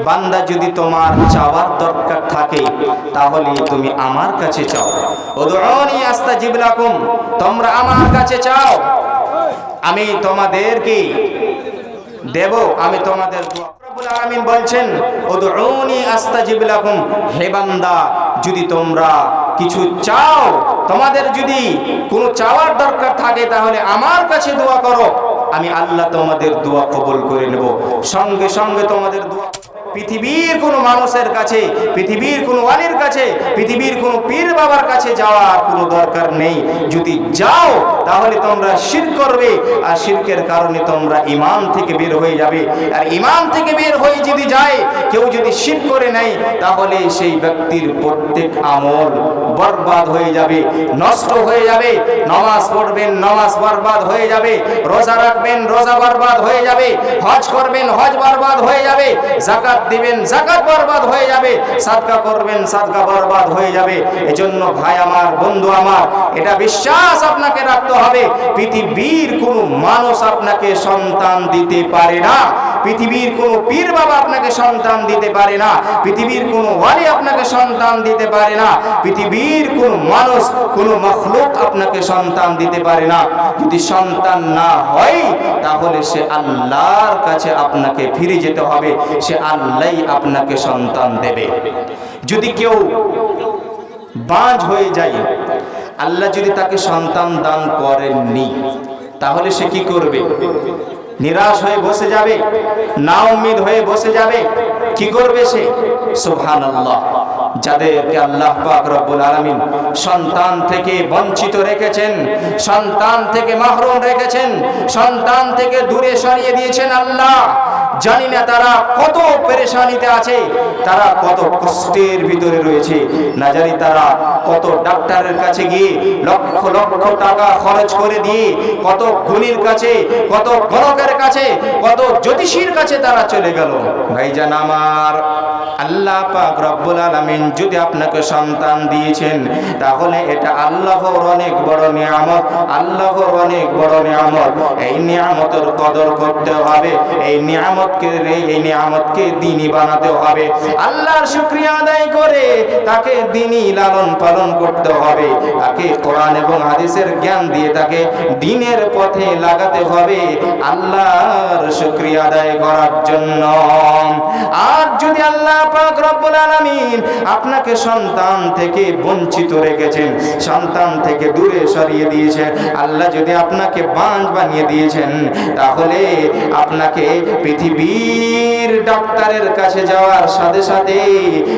বান্দা যদি তোমার চাওয়ার দরকার থাকে তাহলে তুমি আমার কাছে চাও। উদউনি আস্তাজিব লাকুম, তোমরা আমার কাছে চাও, আমি তোমাদেরকে দেব, আমি তোমাদের দোয়া। রব্বুল আলামিন বলছেন উদউনি আস্তাজিব লাকুম, হে বান্দা যদি তোমরা কিছু চাও, তোমাদের যদি কোনো চাওয়ার দরকার থাকে তাহলে আমার কাছে দোয়া করো, আমি আল্লাহ তোমাদের দোয়া কবুল করে নেব। সঙ্গে সঙ্গে তোমাদের দোয়া পৃথিবীর কোনো মানুষের কাছে, পৃথিবীর কোনো ওয়ালির কাছে, পৃথিবীর কোনো পীর বাবার কাছে যাওয়ার কোনো দরকার নেই। যদি যাও তাহলে তোমরা শিরক করবে, আর শিরকের কারণে তোমরা ঈমান থেকে বের হয়ে যাবে। আর ঈমান থেকে বের হয়ে যদি যায়, কেউ যদি শিরক করে নেয়, তাহলে সেই ব্যক্তির প্রত্যেক আমল বরবাদ হয়ে যাবে, নষ্ট হয়ে যাবে। নামাজ পড়বেন, নামাজ বরবাদ হয়ে যাবে। রোজা রাখবেন, রোজা বরবাদ হয়ে যাবে। হজ করবেন, হজ বরবাদ হয়ে যাবে। যাকাত দিবেন, যাকাত বরবাদ হয়ে যাবে। সাদকা করবেন, সাদকা বরবাদ হয়ে যাবে। এজন্য ভাই আমার, বন্ধু আমার, এটা বিশ্বাস আপনাকে রাখতে হবে, পৃথিবীর কোনো মানুষ আপনাকে সন্তান দিতে পারে না, পৃথিবীর কোনো পীর বাবা আপনাকে সন্তান দিতে পারে না, পৃথিবীর কোনো ওয়ালি আপনাকে সন্তান দিতে পারে না, পৃথিবীর কোনো মানুষ, কোনো মাখলুক আপনাকে সন্তান দিতে পারে না। যদি সন্তান না হয় তাহলে সে আল্লাহর কাছে আপনাকে ফিরে যেতে হবে, সে আল্লাহই আপনাকে সন্তান দেবে। যদি কেউ বাঁঝ হয়ে যায়, আল্লাহ যদি তাকে সন্তান দান করেননি, তাহলে সে কি করবে? নিরাশ হয়ে বসে যাবে, না উম্মিদ হয়ে বসে যাবে। কি করবে সে? সুবহানাল্লাহ। যাদেরকে আল্লাহ পাক রব্বুল আলামিন সন্তান থেকে বঞ্চিত রেখেছেন, সন্তান থেকে মাহরুম রেখেছেন, সন্তান থেকে দূরে সরিয়ে দিয়েছেন আল্লাহ, জানি না তারা কত পেরেশানিতে আছে, তারা কত কষ্টের ভিতরে রয়েছে, না জানি তারা কত ডাক্তারের কাছে গিয়ে লক্ষ লক্ষ টাকা খরচ করে দিয়ে, কত গুণীর কাছে, কত গণকের কাছে, কত জ্যোতিষীর কাছে তারা চলে গেল। ভাইজান আমার, আল্লাহ পাক রব্বুল আলামিন যদি আপনাকে সন্তান দিয়েছেন, তাহলে এটা আল্লাহর অনেক বড় নিয়ামত, আল্লাহর অনেক বড় নিয়ামত। এই নিয়ামতের কদর করতে হবে, এই নিয়ামতকে দ্বীনি বানাতে হবে, আল্লাহর শুকরিয়া আদায় করে তাকে দ্বীনি লালন পালন করতে হবে, তাকে কোরআন এবং হাদিসের জ্ঞান দিয়ে তাকে দ্বীনের পথে লাগাতে হবে আল্লাহর শুকরিয়া আদায় করার জন্য। আর যদি আল্লাহ পাক রব্বুল আলামিন আপনাকে সন্তান থেকে বঞ্চিত রেখেছেন, সন্তান থেকে দূরে সরিয়ে দিয়েছেন, আল্লাহ যদি আপনাকে বাঁঝ বানিয়ে দিয়েছেন, তাহলে আপনাকে পৃথিবীর ডাক্তারের কাছে যাওয়ার সাথে সাথে,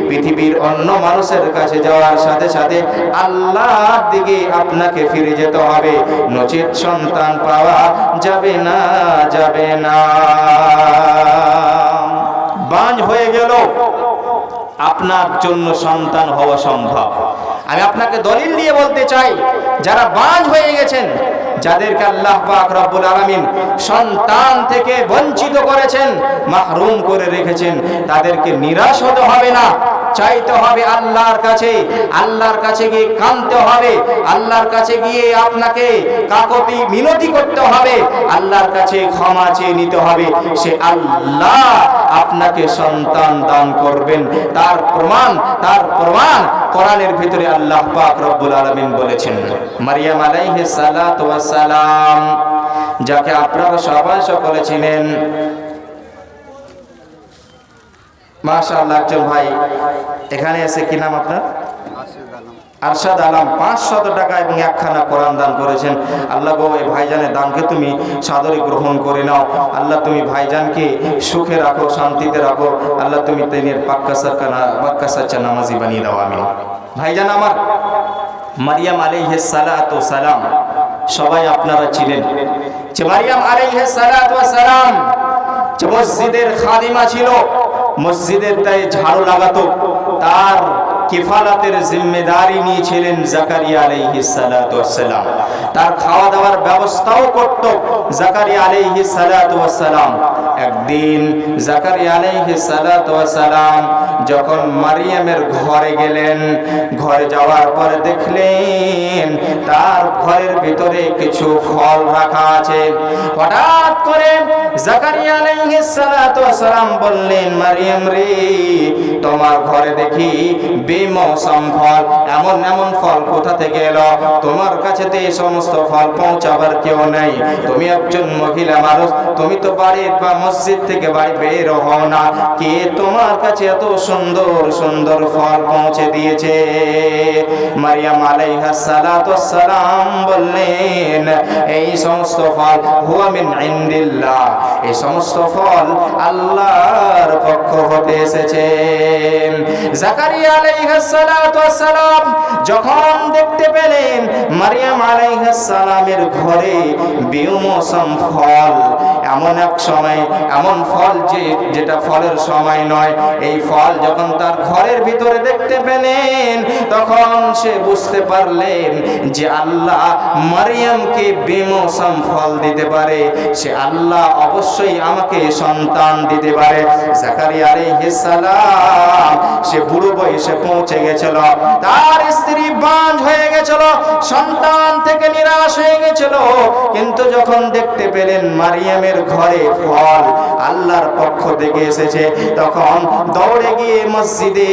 পৃথিবীর অন্য মানুষের কাছে যাওয়ার সাথে সাথে আল্লাহর দিকে আপনাকে ফিরে যেতে হবে, নচেত সন্তান পাওয়া যাবে না, যাবে না। বাঁঝ হয়ে গেল, আপনার জন্য সন্তান হওয়া সম্ভব। আমি আপনাকে দলিল দিয়ে বলতে চাই, যারা বাঁঝ হয়ে গেছেন, যাদেরকে আল্লাহ পাক রব্বুল আলামিন সন্তান থেকে বঞ্চিত করেছেন, মাহরুম করে রেখেছেন, তাদেরকে নিরাশ হতে হবে না, চাইতে হবে আল্লাহর কাছে, আল্লাহর কাছে গিয়ে কাঁদতে হবে, আল্লাহর কাছে গিয়ে আপনাকে কাকতি মিনতি করতে হবে, আল্লাহর কাছে ক্ষমা চেয়ে নিতে হবে। সে আল্লাহ আপনাকে সন্তান দান করবেন। তার প্রমাণ কোরআনের ভিতরে আল্লাহ পাক রব্বুল আলামিন বলেছেন। মারিয়াম আলাইহিস সালাতু ওয়াস সালাম, যাকে আপনারা সবাই সকলে চিনেন, মাশাআল্লাহ, একজন ভাই এখানে এসে, কি নাম আপনার? আরশাদ আলম, 500 টাকা এবং একখানা কোরআন দান করেছেন। আল্লাহ গো, এই ভাইজানের দানকে তুমি সাদরে গ্রহণ করে নাও। আল্লাহ তুমি ভাইজানকে সুখে রাখো, শান্তিতে রাখো। আল্লাহ তুমি তেনের পাক্কা সাচ্চা নামাজি বানিয়ে দাও। আমিন। ভাইজান আমার, মারিয়াম আলাইহিস সালাতু ওয়াস সালাম সবাই আপনারা ছিলেন, যে মারিয়াম আলাইহিস সালাতু ওয়াস সালাম যে মসজিদের খাদিমা ছিল, মসজিদের তাই ঝাড়ু লাগাতো, তার কিফালাতের জিম্মেদারি নিয়েছিলেন জাকারিয়া আলাইহিস সালাতু ওয়াস সালাম। তার খাওয়া দাওয়ার ব্যবস্থাও করত জাকারিয়া আলাইহিস সালাতু ওয়াস সালাম। একদিন জাকারিয়া আলাইহিস সালাতু ওয়াস সালাম যখন মারিয়ামের ঘরে গেলেন, ঘরে যাওয়ার পরে দেখলেন তার ঘরের ভিতরে কিছু ফল রাখা আছে। হঠাৎ করে জাকারিয়া আলাইহিস সালাতু ওয়াস সালাম বললেন, মারিয়াম রে, তোমার ঘরে দেখি বেমৌসম ফল, এমন এমন ফল কোথা থেকে এলো? তোমার কাছে তো এই সমস্ত ফল পৌঁছাবার কেউ নেই, তুমি একজন মহিলা মানুষ, তুমি তো বাড়ির বা মসজিদ থেকে বাড়ি বের হও না, কে তোমার কাছে এত সুন্দর সুন্দর ফল পৌঁছে দিয়েছে? মারিয়াম আলাইহিস সালাতু ওয়াস সালাম বললেন, এই সমস্ত ফল হুয়া মিন ইনদিল্লাহ, এই সমস্ত ফল আল্লাহর পক্ষ হতে এসেছে। জাকারিয়া আলাইহিস সালাতু ওয়াস সালাম যখন দেখতে পেলেন মারিয়াম আলাইহিস সালামের ঘরে বেমৌসম ফল, এমন এক সময় এমন ফল যেটা ফলের সময় নয়, এই ফল যখন তার ঘরের ভিতরে দেখতে পেলেন তখন সে বুঝতে পারলেন যে আল্লাহ মারিয়ামকে বেমৌসম ফল দিতে পারে, সে আল্লাহ অবশ্যই আমাকে সন্তান দিতে পারে। জাকারিয়া আলাইহিস সালাম সে বুড়ো বয়সে পৌঁছে গেছিল, তার স্ত্রী বাঁঝ হয়ে গেছিল, সন্তান থেকে নিরাশ হয়ে গেছিল, কিন্তু যখন দেখতে পেলেন মারিয়ামের ঘরে ফল আল্লাহর পক্ষ থেকে এসেছে, তখন দৌড়ে গিয়ে মসজিদে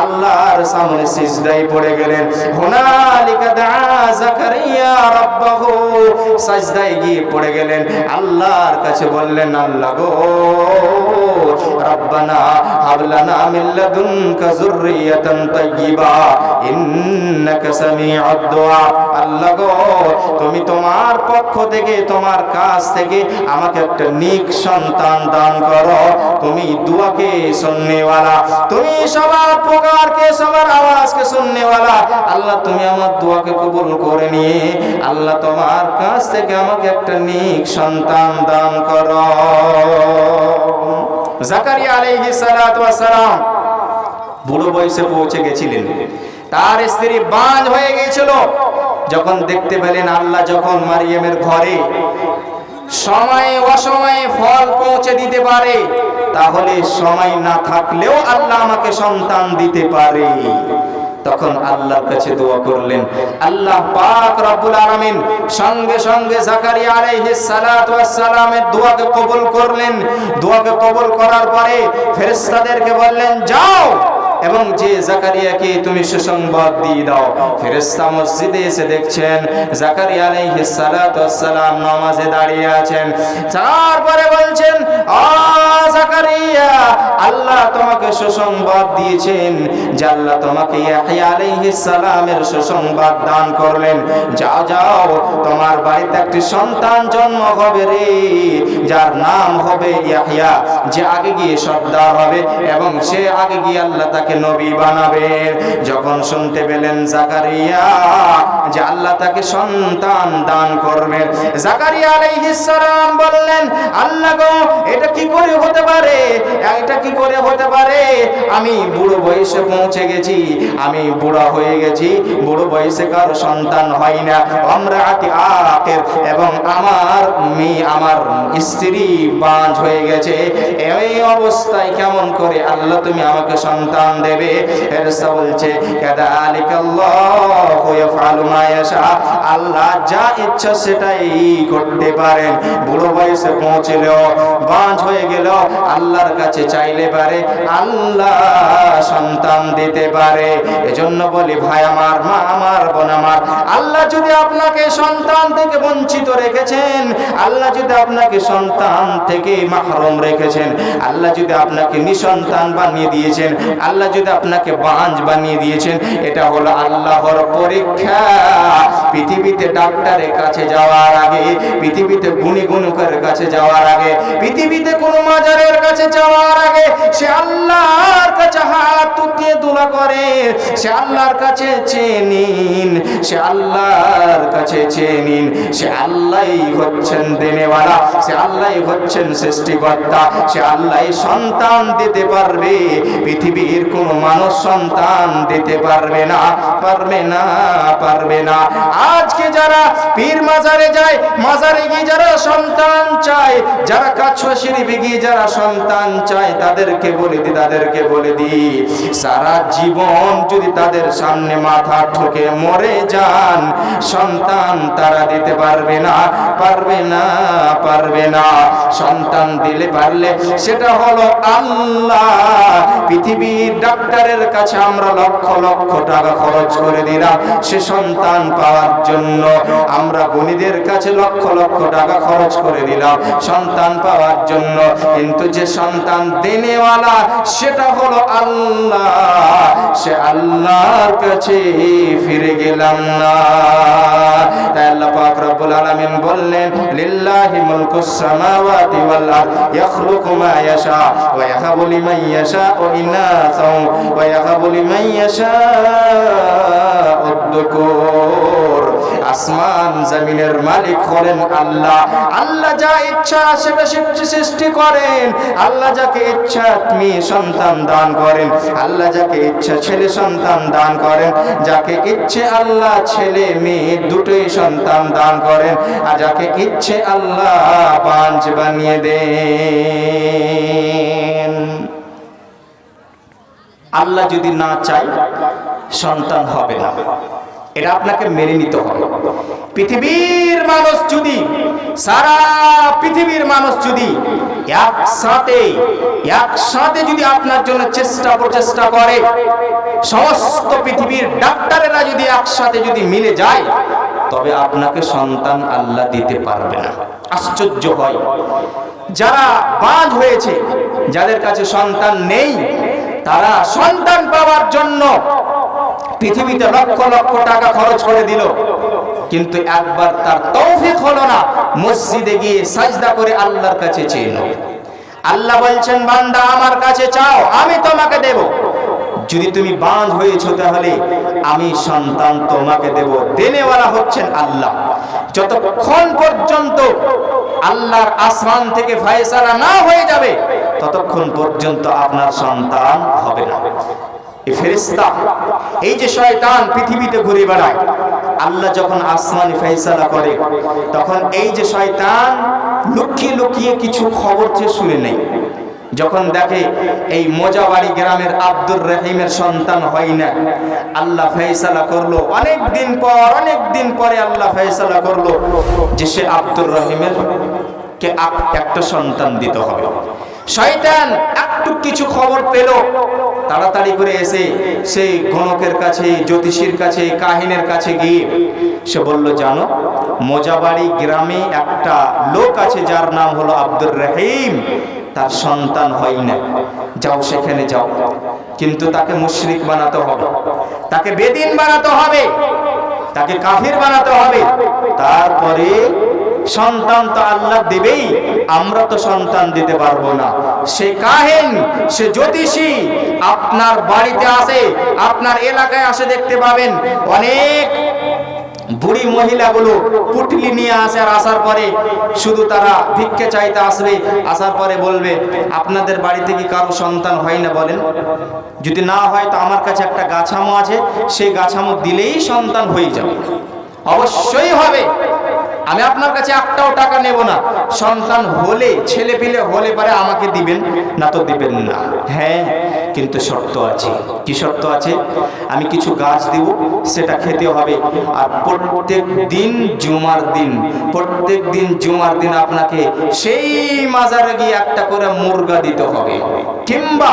আল্লাহর সামনে সিজদায় পড়ে গেলেন। হুনালিকা দা জাকারিয়া রাব্বাহু, সিজদায় গিয়ে পড়ে গেলেন, আল্লাহর কাছে বললেন, আল্লাহ গো, রব্বানা হাব লানা মিন লাদুনকা যুররিয়াতান তাইয়্যিবা ইন্নাকা সামিউদ দুআ, আল্লাহ গো, তুমি তোমার পক্ষ থেকে, তোমার কাছ থেকে আমাকে একটা নেক সন্তান দান করো, তুমি দুআকে শুননেওয়ালা, তুমি সবার পুকারকে, সবার আওয়াজকে শুননেওয়ালা, আল্লাহ তুমি আমার দুআকে কবুল করে নিয়ে আল্লাহ তোমার কাছ থেকে আমাকে একটা নেক সন্তান দান করো। জাকারিয়া আলাইহিস সালাতু ওয়াস সালাম বুড়ো বয়সে পৌঁছে গেছিলেন, তার স্ত্রী বাঁঝ হয়ে গিয়েছিল। যখন দেখতে পেলেন আল্লাহ যখন মারিয়ামের ঘরে সময়ে অসময়ে ফল পৌঁছে দিতে পারে, তাহলে সময় না থাকলেও আল্লাহ আমাকে সন্তান দিতে পারে, তখন আল্লাহর কাছে দোয়া করলেন। আল্লাহ পাক রব্বুল আলামিন সঙ্গে সঙ্গে জাকারিয়া আলাইহিস সালাতু ওয়াস সালামের দোয়াকে কবুল করলেন। দোয়াকে কবুল করার পরে ফেরেশতাদেরকে বললেন, যাও এবং যে জাকারিয়াকে তুমি সুসংবাদ দিয়ে দাও। ফেরেশতা মসজিদে এসে দেখছেন জাকারিয়া আলাইহিস সালাতু ওয়াস সালাম নামাজে দাঁড়িয়ে আছেন। তারপরে বলছেন, ও জাকারিয়া, আল্লাহ তোমাকে সুসংবাদ দিয়েছেন যে আল্লাহ তোমাকে ইয়াহইয়া আলাইহিস সালামের সুসংবাদ দান করলেন। যাও যাও, তোমার বাড়িতে একটি সন্তান জন্ম হবে রে, যার নাম হবে ইয়াহইয়া, যে আগে গিয়ে সর্দার হবে এবং সে আগে গিয়ে আল্লাহ তাকে নবী বানাবেন। যখন শুনতে পেলেন জাকারিয়া যে আল্লাহ তাকে সন্তান দান করবেন, জাকারিয়া আলাইহিস সালাম বললেন, আল্লাহ গো, এটা কি করে হতে পারে, এটা কি করে হতে পারে? আমি বুড়ো বয়সে পৌঁছে গেছি, আমি বুড়া হয়ে গেছি, বুড়ো বয়সে কারো সন্তান হয় না, আমরাতি আকির, এবং আমার মেয়ে, আমার স্ত্রী বাঁঝ হয়ে গেছে, এই অবস্থায় কেমন করে আল্লাহ তুমি আমাকে সন্তান দেবে? ফেরেশতা বলছে, কাযালিকাল্লাহু ইয়াফআলু মা ইয়াশা, আল্লাহ যা ইচ্ছা সেটাই করতে পারেন। বুড়ো বয়সে পৌঁছলো, বাঁঝ হয়ে গেল, আল্লাহর কাছে চাইলে পারে আল্লাহ সন্তান দিতে পারে। এজন্য বলি ভাই আমার, মা আমার, বোন আমার, আল্লাহ যদি আপনাকে সন্তান থেকে বঞ্চিত রেখেছেন, আল্লাহ যদি আপনাকে সন্তান থেকে মাহরুম রেখেছেন, আল্লাহ যদি আপনাকে নিঃসন্তান বানিয়ে দিয়েছেন, আল্লাহ যদি আপনাকে বাঁঝ বানিয়ে দিয়েছেন, এটা হলো আল্লাহর পরীক্ষা। পৃথিবীতে ডাক্তারের কাছে যাওয়ার আগে, পৃথিবীতে গুণী গুণকের কাছে যাওয়ার আগে, পৃথিবীতে কোনো মাজারের কাছে যাওয়ার আগে সে আল্লাহর কাছে হাত উঠিয়ে দোয়া করে, সে আল্লাহর কাছে চেয়ে নিন, সে আল্লাহর কাছে চেয়ে নিন। সে আল্লাহই হচ্ছেন দেনেওয়ালা, সে আল্লাহই হচ্ছেন সৃষ্টিকর্তা, সে আল্লাহই সন্তান দিতে পারবে। পৃথিবীর কোনো মানুষ সন্তান দিতে পারবে না, পারবে না, পারবে না। আজকে যারা পীর মাজারে যায়, মাজারে গিয়ে যারা সন্তান চায়, যারা কাছুয়া শরীফে গিয়ে যারা সন্তান চায়, তাদেরকে বলে দি সারা জীবন যদি তাদের সামনে মাথা ঠুকে মরে যান, সন্তান তারা দিতে পারবে না, পারবে না, পারবে না। সন্তান দিলে পারলে সেটা হলো আল্লাহ। পৃথিবীর ডাক্তারের কাছে আমরা লক্ষ লক্ষ টাকা খরচ করে দিলাম সে সন্তান পাওয়ার জন্য, আমরা গণিদের কাছে লক্ষ লক্ষ টাকা খরচ করে দিলাম সন্তান পাওয়ার জন্য, কিন্তু যে সন্তান দেনেওয়ালা সেটা হলো আল্লাহ। সে আল্লাহর কাছে ফিরে গেলাম না। তাই আল্লাহ পাক রব্বুল আলামিন বললেন, লিল্লাহি মুলকুস সামাওয়াতি ওয়াল আরদ ইয়াখলুকু মা ইয়াশা ওয়া ইয়াহাবু লিমান ইয়াশাউ ইনাসা ওয়া ইয়াহাবু লিমান ইয়াশাউ আদ-দুকুর। আসমান জমিনের মালিক হলেন আল্লাহ। আল্লাহ যা ইচ্ছা সেটা সৃষ্টি করেন। আল্লাহ যাকে ইচ্ছা মেয়ে সন্তান দান করেন, আল্লাহ যাকে ইচ্ছা ছেলে সন্তান দান করেন, যাকে ইচ্ছে আল্লাহ ছেলে মেয়ে দুটোই সন্তান দান করেন, আর যাকে ইচ্ছে আল্লাহ পাঁচ বানিয়ে দেন। আল্লাহ যদি না চায় সন্তান হবে না, এটা আপনাকে মেনে নিতে হবে। পৃথিবীর মানুষ যদি, সারা পৃথিবীর মানুষ যদি একসাথে যদি আপনার জন্য প্রচেষ্টা করে, সমস্ত পৃথিবীর ডাক্তারেরা যদি একসাথে যদি মিলে যায়, তবে আপনাকে সন্তান আল্লাহ দিতে পারবে না। আশ্চর্য হয়, যারা বাঁধ হয়েছে, যাদের কাছে সন্তান নেই, তারা সন্তান পাওয়ার জন্য পৃথিবীতে লক্ষ লক্ষ টাকা খরচ করে দিল, কিন্তু একবার তার তৌফিক হলো না মসজিদে গিয়ে সাজদা করে আল্লাহর কাছে চেয়ে নাও। আল্লাহ বলছেন, বান্দা আমার কাছে চাও, আমি তোমাকে দেব। যদি তুমি বাঁধ হয়েছো তাহলে আমি সন্তান তোমাকে দেব। দেনেওয়ালা হচ্ছেন আল্লাহ। যতক্ষণ পর্যন্ত আল্লাহর আসমান থেকে ফয়সালা না হয়ে যাবে, ততক্ষণ পর্যন্ত আপনার সন্তান হবে না। এই ফেরেশতা, এই যে শয়তান পৃথিবীতে ঘুরে বেড়ায়, আল্লাহ যখন আসমানে ফয়সালা করে, তখন এই যে শয়তান লুকিয়ে লুকিয়ে কিছু খবর শুনে নেয়। যখন দেখে এই মোজাবাড়ি গ্রামের আব্দুর রহিমের সন্তান হয় না, আল্লাহ ফয়সালা করলো অনেক দিন পরে আল্লাহ ফয়সালা করলো যে সে আব্দুর রহিমের কে একটা সন্তান দিতে হবে। শয়তান একটু কিছু খবর পেল, তাড়াতাড়ি করে এসে সেই গণকের কাছে, জ্যোতিষীর কাছে, কাহিনের কাছে গিয়ে সে বলল, জানো মোজাবাড়ি গ্রামে একটা লোক আছে যার নাম হলো আব্দুর রহিম, তার সন্তান হয় না, যাও সেখানে যাও, কিন্তু তাকে মুশরিক বানাতে হবে, তাকে বেদিন বানাতে হবে, তাকে কাফির বানাতে হবে, তারপরে সন্তান তো আল্লাহ দেবেই, আমরা তো সন্তান দিতে পারবো না। সে কাহিন, সে জ্যোতিষী আপনার বাড়িতে আসে, আপনার এলাকায় আসে, দেখতে পাবেন অনেক বুড়ি মহিলাগুলো পুটলি নিয়ে আসে, আর আসার পরে শুধু তারা ভিক্ষে চাইতে আসবে, আসার পরে বলবে, আপনাদের বাড়িতে কি কারো সন্তান হয় না বলেন? যদি না হয় তো আমার কাছে একটা গাছামো আছে, সেই গাছামো দিলেই সন্তান হয়ে যাবে। অবশ্যই হবে, আমি আপনার কাছে একটাও টাকা নেব না, সন্তান হলে, ছেলে পেলে হলে পারে আমাকে দিবেন, না তো দিবেন না। হ্যাঁ, কিন্তু শর্ত আছে। কি শর্ত আছে? আমি কিছু গাছ দেব, সেটা খেতে হবে, আর প্রত্যেক দিন জুমার দিন আপনাকে সেই মাজারে গিয়ে একটা করে মুরগা দিতে হবে, কিংবা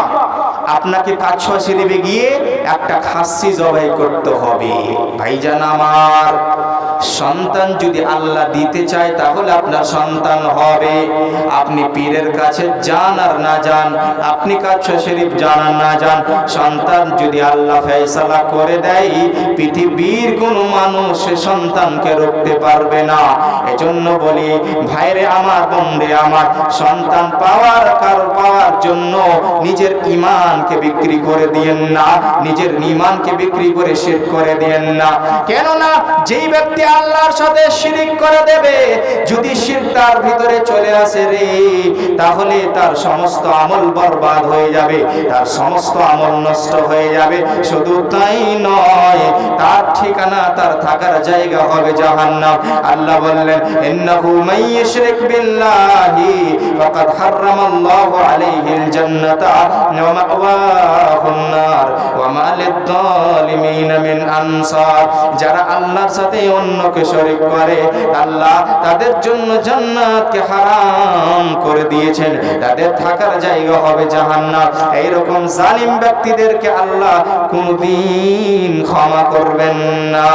আপনাকে কাছুয়া শরীফে গিয়ে একটা খাসি জবাই করতে হবে। ভাইজান আমার, সন্তান যদি আল্লাহ দিতে চায় তাহলে আপনার সন্তান হবে। আপনি পীরের কাছে যান আর না যান, আপনি কাছে শরীফ যান আর না যান, সন্তান যদি আল্লাহ ফয়সালা করে দেয়, পৃথিবীর কোনো মানুষ সে সন্তানকে রুখতে পারবে না। এজন্য বলি ভাইরে আমার, বন্ধে আমার, সন্তান পাওয়ার জন্য নিজের ঈমানকে বিক্রি করে দিয়েন না, নিজের ঈমানকে বিক্রি করে শিরক করে দিয়েন না। কেননা যেই ব্যক্তি আল্লাহর সাথে শিরক করে দেবে, যদি শিরক তার ভিতরে চলে আসে রে, তাহলে তার সমস্ত আমল বরবাদ হয়ে যাবে, তার সমস্ত আমল নষ্ট হয়ে যাবে। শুধু তাই নয়, তার ঠিকানা, তার থাকার জায়গা হবে জাহান্নাম। আল্লাহ বললেন ইন্নাহু মাইয়ুশরিক বিল্লাহি ফাকাদ হারামাল্লাহু আলাইহিল জান্নাতা ওয়া মাওয়াহুন নার ওয়া মা লিয-যালিমিন মিন আনসার। যারা আল্লাহর সাথে অন্যকে শরীক করে, আল্লাহ তাদের জন্য জান্নাতকে হারাম করে দিয়েছেন, তাদের থাকার জায়গা হবে জাহান্নাম। এইরকম জালিম ব্যক্তিদেরকে আল্লাহ কোনদিন ক্ষমা করবেন না।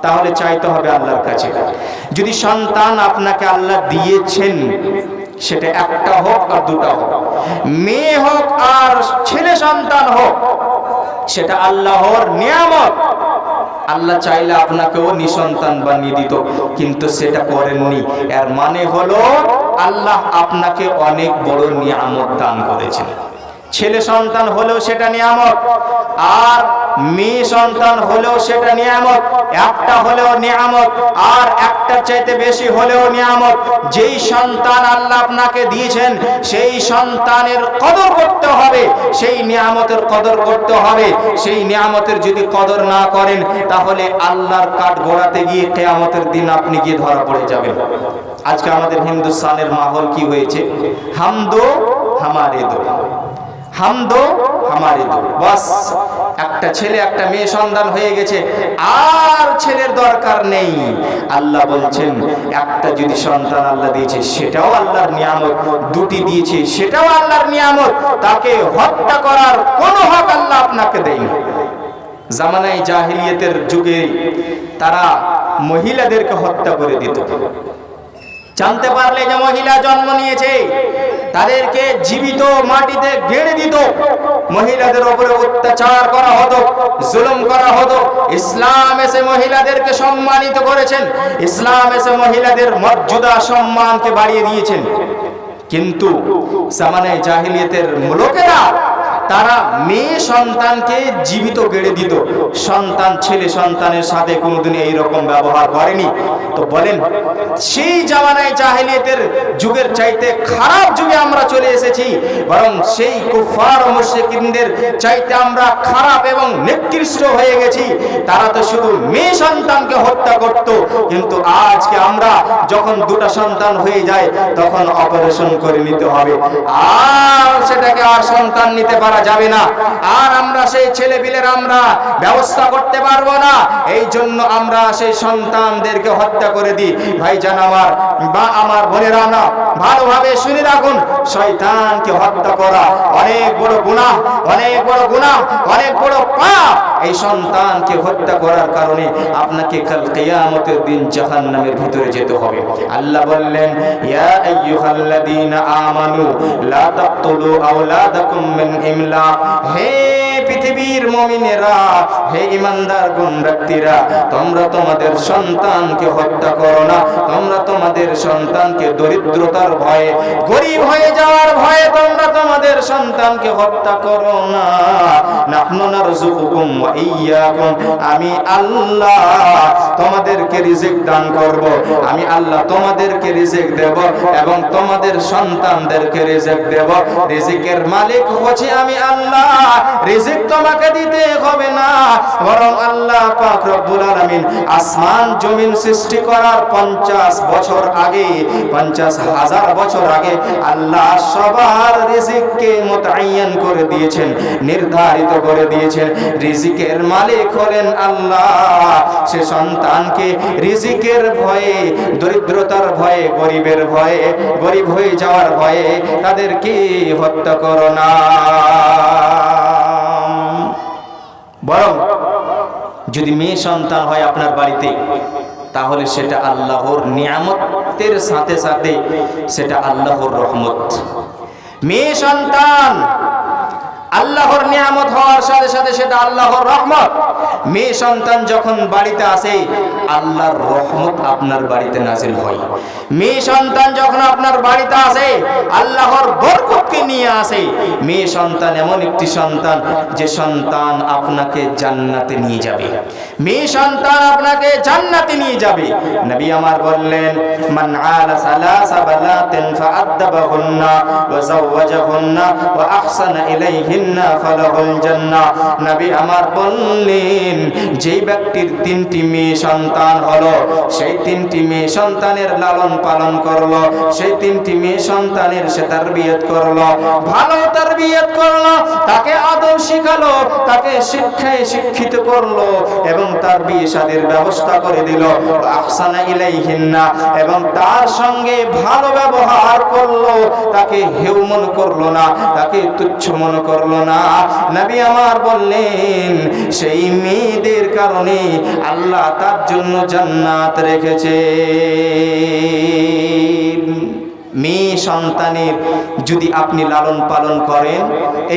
তাহলে চাইতে হবে আল্লাহর কাছে। যদি সন্তান আপনাকে আল্লাহ দিয়েছেন, সেটা একটা হোক আর দুটা হোক, মেয়ে হোক আর ছেলে সন্তান হোক, সেটা আল্লাহর নিয়ামত। আল্লাহ চাইলে আপনাকেও নিঃসন্তান বানিয়ে দিত, কিন্তু সেটা করেননি। এর মানে হলো আল্লাহ আপনাকে অনেক বড় নিয়ামত দান করেছেন। ছেলে সন্তান হলেও সেটা নিয়ামত, আর মেয়ে সন্তান হলেও সেটা নিয়ামত। একটা হলেও নিয়ামত, আর একটার চাইতে বেশি হলেও নিয়ামত। যেই সন্তান আল্লাহ আপনাকে দিয়েছেন, সেই সন্তানের কদর করতে হবে, সেই নিয়ামতের কদর করতে হবে। সেই নিয়ামতের যদি কদর না করেন, তাহলে আল্লাহর কাঠ গড়াতে গিয়ে কিয়ামতের দিন আপনি গিয়ে ধরা পড়ে যাবেন। আজকে আমাদের হিন্দুস্তানের মাহৌল কি হয়েছে? হাম দো হামারে দো, হাম দো হামারে দো, বাস। একটা ছেলে একটা মেয়ে সন্তান হয়ে গেছে, আর ছেলের দরকার নেই। আল্লাহ বলছেন একটা যদি সন্তান আল্লাহ দিয়েছে, সেটাও আল্লাহর নিয়ামত। দুটি দিয়েছে, সেটাও আল্লাহর নিয়ামত। তাকে হত্যা করার কোনো হক আল্লাহ আপনাকে দেয়নি। জামানায়ে জাহিলিয়াতের যুগে তারা মহিলাদেরকে হত্যা করে দিত। জানতে পারলে যে মহিলা জন্ম নিয়েছে, তাদেরকে জীবিত মাটিতে গেড়ে দিত, মহিলাদের উপরে অত্যাচার করা হতো, জুলুম করা হতো। ইসলাম এসে মহিলাদেরকে সম্মানিত করেছেন, ইসলাম এসে মহিলাদের মর্যাদা সম্মানকে বাড়িয়ে দিয়েছেন। কিন্তু জামানায়ে জাহিলিয়াতের লোকেরা তারা মেয়ে সন্তানকে জীবিত গেড়ে দিত, সন্তান ছেলে সন্তানের সাথে কোনোদিন এইরকম ব্যবহার করেনি। তো বলেন, সেই জামানায়ে জাহিলিয়াতের যুগের চাইতে খারাপ যুগে আমরা চলে এসেছি, বরং সেই কুফার ও মুশরিকদের চাইতে আমরা খারাপ এবং নিকৃষ্ট হয়ে গেছি। তারা তো শুধু মেয়ে সন্তানকে হত্যা করত, কিন্তু আজকে আমরা যখন দুটো সন্তান হয়ে যায়, তখন অপারেশন করে নিতে হবে, আর সেটাকে আর সন্তান নিতে পারা যাবে না, আর আমরা সেই ছেলেপিলের আমরা ব্যবস্থা করতে পারবো না। এই জন্য আমরা সেই সন্তানদেরকে হত্যা করে দিই। ভাইজান আমার বা আমার বোনেরা, না ভালোভাবে শুনে রাখুন, শয়তানকে হত্যা করা অনেক বড় গুনাহ, অনেক বড় গুনাহ, অনেক বড় পাপ। এই সন্তানকে হত্যা করার কারণে আপনাকে কাল কিয়ামতের দিন জাহান্নামের ভিতরে যেতে হবে। আল্লাহ বললেন, ইয়া আইয়ুহাল্লাযীনা আমানু লা তাকতুলু আওলাদাকুম মিন ইমলাক। হে পৃথিবীর মুমিনেরা, হে ঈমানদার গুণ ব্যক্তিরা, তোমরা তোমাদের সন্তানকে হত্যা করো না। তোমরা তোমাদের সন্তানকে দরিদ্রতার ভয়ে, গরীব হয়ে যাওয়ার ভয়ে তোমরা তোমাদের সন্তানকে হত্যা করো না। নাহনু নারযুকুকুম ওয়া ইয়্যাকুম। আমি আল্লাহ তোমাদেরকে রিজিক দান করব, আমি আল্লাহ তোমাদেরকে রিজিক দেব এবং তোমাদের সন্তানদেরকে রিজিক দেব। রিজিকের মালিক হচ্ছি আমি আল্লাহ। রিজিক তোমাকে দিতে হবে না, বরং আল্লাহ পাক রব্বুল আলামিন আসমান জমিন সৃষ্টি করার 50 বছর আগে, 50,000 বছর আগে আল্লাহ সবার রিজিককে মুতায়ান করে দিয়েছেন, নির্ধারিত করে দিয়েছেন। রিজিকের মালিক হলেন আল্লাহ। সে সন্তানকে রিজিকের ভয়ে, দরিদ্রতার ভয়ে, গরিবের ভয়ে, গরিব হয়ে যাওয়ার ভয়ে তাদেরকে হত্যা করো না, বরং যদি মেয়ে সন্তান হয় আপনার বাড়িতে, তাহলে সেটা আল্লাহর নিয়ামতের সাথে সাথে সেটা আল্লাহর রহমত। মেয়ে সন্তান আল্লাহর নিয়ামত হওয়ার সাথে সাথে সেটা আল্লাহর রহমত। মেয়ে সন্তান যখন বাড়িতে আসে, আল্লাহর রহমত আপনার বাড়িতে নাজিল হয়। মেয়ে সন্তান যখন আপনার বাড়িতে আসে, আল্লাহর বরকতকে নিয়ে আসে। মেয়ে সন্তান এমন একটি সন্তান যে সন্তান আপনাকে জান্নাতে নিয়ে যাবে। মেয়ে সন্তান আপনাকে জান্নাতে নিয়ে যাবে। নবী আমার বললেন, মান আলা সালাসা বালাতিন ফাআদাবাহুন্না ওয়া যাওয়াজাহুন্না ওয়া আহসানা ইলাইহিন্না ফালাহুল জান্নাহ। নবী আমার বললেন, যেই ব্যক্তির 3টি মেয়ে সন্তান হলো, সেই 3টি মেয়ে সন্তানের লালন পালন করলো, সেই 3টি মেয়ে সন্তানের সে তারবিয়ত করলো, ভালো তারবিয়ত করলো, তাকে আদব শিখালো, তাকে শিক্ষায় শিক্ষিত করলো এবং তার বিয়ে শাদীর ব্যবস্থা করে দিল। আহসানা ইলাইহিন্না, এবং তার সঙ্গে ভালো ব্যবহার করলো, তাকে হেউ মনে করলো না, তাকে তুচ্ছ মনে করলো না। নবী আমার বললেন, সেই মেয়েদের কারণে আল্লাহ তার জন্য জান্নাত রেখেছে। মেয়ে সন্তানের যদি আপনি লালন পালন করেন,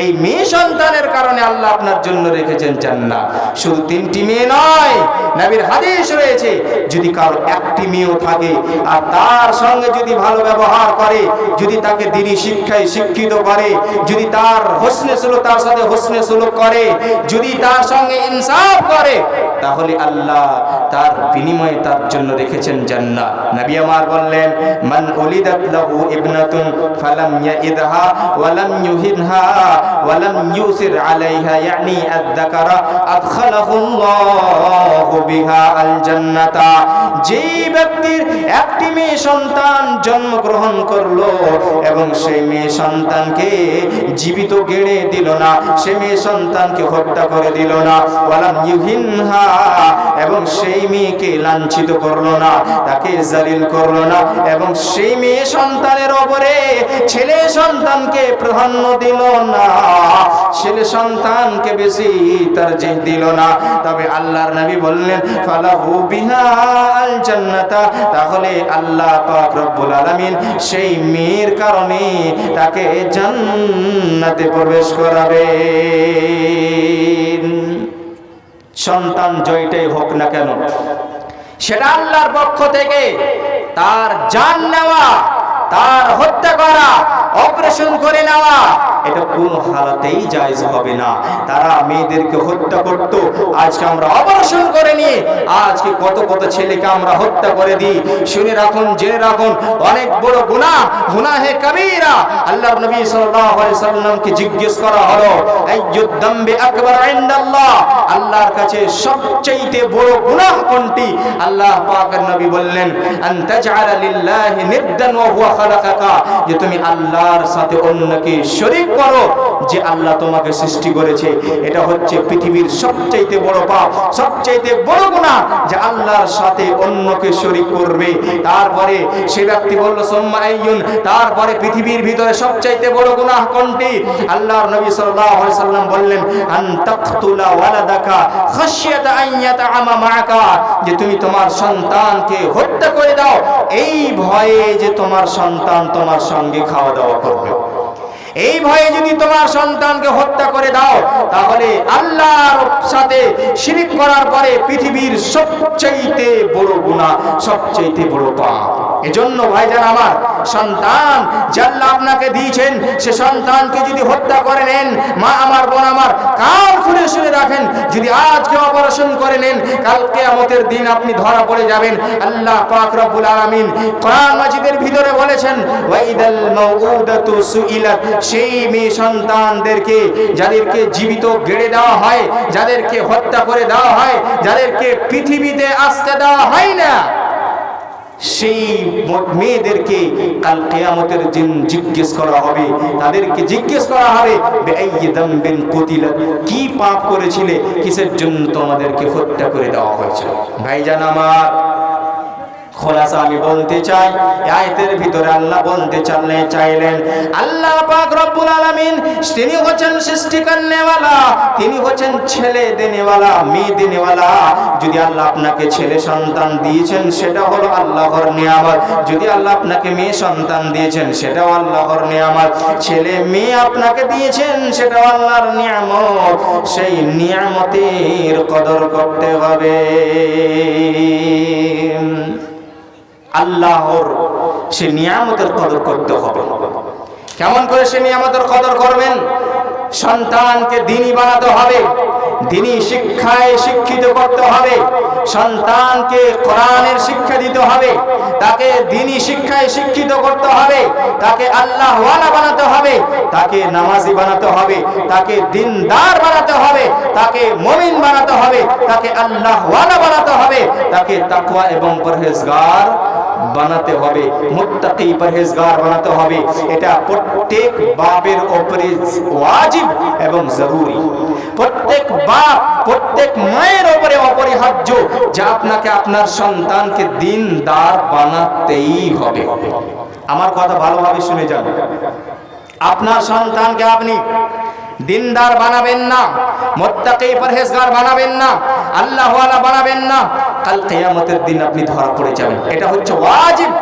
এই মেয়ে সন্তানের কারণে আল্লাহ আপনার জন্য রেখেছেন জান্নাত। শুধু 3টি মেয়ে নয়, নবীর হাদিস রয়েছে, যদি কারো 1টি মেয়েও থাকে আর তার সঙ্গে যদি ভালো ব্যবহার করে, যদি তাকে দ্বীনি শিক্ষায় শিক্ষিত করে, যদি তার হোসনে সুলুক, তার সাথে হোসনে সুলুক করে, যদি তার সঙ্গে ইনসাফ করে, তাহলে আল্লাহ তার বিনিময়ে তার জন্য রেখেছেন জান্নাত। নবী আমার বললেন, মান উলিদাত লাহু ইবনাতুন ফালাম ইয়াইদহা ওয়া লাম ইউহিনহা ওয়া লাম ইউসির আলাইহা ইয়ানি আয-যাকারা আদখালাহুল্লাহু বিহা আল জান্নাতা। যেই ব্যক্তির 1টি মেয়ে সন্তান জন্মগ্রহণ করলো এবং সেই মেয়ে সন্তানকে জীবিত গেড়ে দিল না, সেই মেয়ে সন্তানকে হত্যা করে দিল না, ওয়া লাম ইউহিনহা, এবং সেই মেয়েকে লাঞ্ছিত করলো না, তাকে জালিল করলো না, এবং সেই মেয়ে সন্তানের উপরে ছেলে সন্তানকে প্রাধান্য দিল না, ছেলে সন্তানকে বেশি তারজিহ দিল না, তবে আল্লাহর নবী বললেন, ফালাহু বিহা আল জান্নাতা, তাহলে আল্লাহ পাক রব্বুল আলামিন সেই মেয়ের কারণে তাকে জান্নাতে প্রবেশ করাবে। সন্তান জয়টাই হোক না কেন, সেটা আল্লাহর পক্ষ থেকে তার জান নেওয়া, তার হত্যা করা, অপারেশন করে নেওয়া, এটা কোনো হালাতেই জায়েজ হবে না। তারা মেয়েদেরকে হত্যা করত, আজকে আমরা অপারেশন করে নিয়ে আজকে কত কত ছেলেকে আমরা হত্যা করে দিই। শুনে রাখুন, জেনে রাখুন, অনেক বড় গুনাহ, গুনাহে কাবীরা। আল্লাহর নবী সাল্লাল্লাহু আলাইহি সাল্লামকে জিজ্ঞেস করা হলো, আইয়ুদ দামবি আকবার ইনদাল্লাহ, আল্লাহর কাছে সবচেয়ে বড় গুনাহ কোনটি? আল্লাহ পাকের নবী বললেন, আন তাজআলা লিল্লাহি নিদ্দান ওয়া হুয়া খালাকাকা, যে তুমি আল্লাহর সাথে অন্যকে শরীক করো, যে আল্লাহ তোমাকে সৃষ্টি করেছে। এটা হচ্ছে পৃথিবীর সবচেয়ে বড় পাপ, সবচেয়ে বড় গুনাহ, যে আল্লাহর সাথে অন্যকে শরীক করবে। তারপরে সে ব্যক্তি বলল, সুম্মা আইয়ুন, তারপরে পৃথিবীর ভিতরে সবচেয়ে বড় গুনাহ কোনটি? আল্লাহর নবী সাল্লাল্লাহু আলাইহি সাল্লাম বললেন, আন তাকতুলা ওয়ালাদাকা খাশিয়াতা আন ইয়াতাআমা মাআকা, যে তুমি তোমার সন্তানকে হত্যা করে দাও এই ভয়ে যে তোমার সন্তান তোমার সঙ্গে খাওয়া দাওয়া করবে। এই ভয়ে যদি তোমার সন্তানকে হত্যা করে দাও, তাহলে আল্লাহর সাথে শিরক করার পরে পৃথিবীর সবচেয়ে বড় গুনাহ, সবচেয়ে বড় পাপ। এজন্য ভাইজান আমার, সন্তান যে আল্লাহ আপনাকে দিয়েছেন, সে সন্তানকে যদি হত্যা করে নেন, মা আমার, বোন আমার, কাল খুলে শুনে রাখেন, যদি আজকে অপারেশন করে নেন, কাল কিয়ামতের দিন আপনি ধরা পড়ে যাবেন। আল্লাহ পাক রব্বুল আলামিন কোরআন মাজিদের ভিতরে বলেছেন, ওয়াইদাল মাউউদাতু সুইলাত, সেই মেয়ে সন্তানদেরকে যাদেরকে জীবিত গেড়ে দেওয়া হয়, যাদেরকে হত্যা করে দেওয়া হয়, যাদেরকে পৃথিবীতে আসতে দেওয়া হয় না, সেই মেয়েদেরকে কাল কিয়ামতের দিন জিজ্ঞেস করা হবে। তাদেরকে জিজ্ঞেস করা হবে, বিআইয়ি দামবিন কুতিলাত, কি পাপ করেছিলে, কিসের জন্য তোমাদেরকে হত্যা করে দেওয়া হয়েছে। ভাইজান আমার, খোলাসা আমি বলতে চাই, আয়াতের ভিতরে আল্লাহ বলতে চাইলেন আল্লাহ পাক রব্বুল আলামিন তিনি হচ্ছেন সৃষ্টি করনেওয়ালা, তিনি হচ্ছেন ছেলে দেনেওয়ালা, মেয়ে দেনেওয়ালা। যদি আল্লাহ আপনাকে ছেলে সন্তান দিয়েছেন সেটা হলো আল্লাহর নিয়ামত, যদি আল্লাহ আপনাকে মেয়ে সন্তান দিয়েছেন সেটাও আল্লাহর নিয়ামত, ছেলে মেয়ে আপনাকে দিয়েছেন সেটাও আল্লাহর নিয়ামত। সেই নিয়ামতের কদর করতে হবে। আল্লাহর সে নিয়ামতের কদর করতে হবে। কেমন করে সে নিয়ামতের কদর করবেন? সন্তানকে দ্বীনি বানাতে হবে, দ্বীনি শিক্ষায় শিক্ষিত করতে হবে, সন্তানকে কোরআনের শিক্ষা দিতে হবে, তাকে দ্বীনি শিক্ষায় শিক্ষিত করতে হবে, তাকে আল্লাহওয়ালা বানাতে হবে, তাকে নামাজি বানাতে হবে, তাকে দিনদার বানাতে হবে, তাকে মুমিন বানাতে হবে, তাকে আল্লাহওয়ালা বানাতে হবে, তাকে তাকওয়া এবং পরহেজগার বানাতে হবে, মুত্তাকি পরহেজগার বানাতে হবে। এটা প্রত্যেক বাপের উপরে ওয়াজিব এবং জরুরি। প্রত্যেক বাপ, প্রত্যেক মায়ের উপরে অপরিহার্য যে আপনাকে আপনার সন্তানকে দিনদার বানাতেই হবে। আমার কথা ভালোভাবে শুনে যান। আপনার সন্তানকে আপনি দিনদার বানাবেন না, মুত্তাকি পরহেজগার বানাবেন না, আল্লাহওয়ালা বানাবেন না, কাল কিয়ামতের দিন আপনি ধরা পড়ে যাবেন। এটা হচ্ছে ওয়াজিব,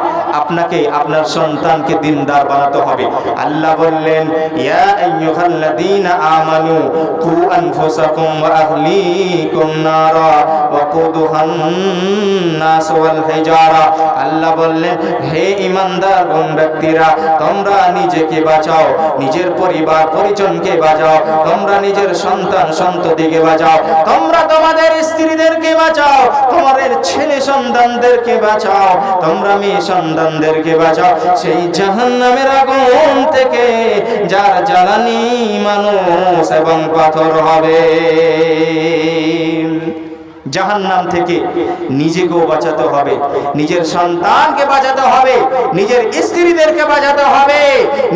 আপনাকে আপনার সন্তানকে দিনদার বানাতে হবে। আল্লাহ বললেন ইয়া আইয়ুহাল্লাযীনা আমানু কু আনফুসাকুম ওয়া আহলিকুম নারা ওয়াকুদুহান নাস ওয়াল হিজারা। আল্লাহ বললেন হে ঈমানদারগণ ব্যক্তিরা, তোমরা নিজেকে বাঁচাও, নিজের পরিবার পরিজনকে বাঁচাও, তোমরা নিজের সন্তান সন্ততিকে বাঁচাও, তোমরা তোমাদের স্ত্রীদেরকে বাঁচাও, তোমাদের ছেলে সন্তানদেরকে বাঁচাও, তোমরা মেয়ে সন্তানদেরকে বাঁচাও সেই জাহান্নামের আগুন থেকে যার জ্বালানি মানুষ এবং পাথর হবে। জাহান্নাম থেকে নিজেকেও বাঁচাতে হবে, নিজের সন্তানকে বাঁচাতে হবে, নিজের স্ত্রীদেরকে বাঁচাতে হবে,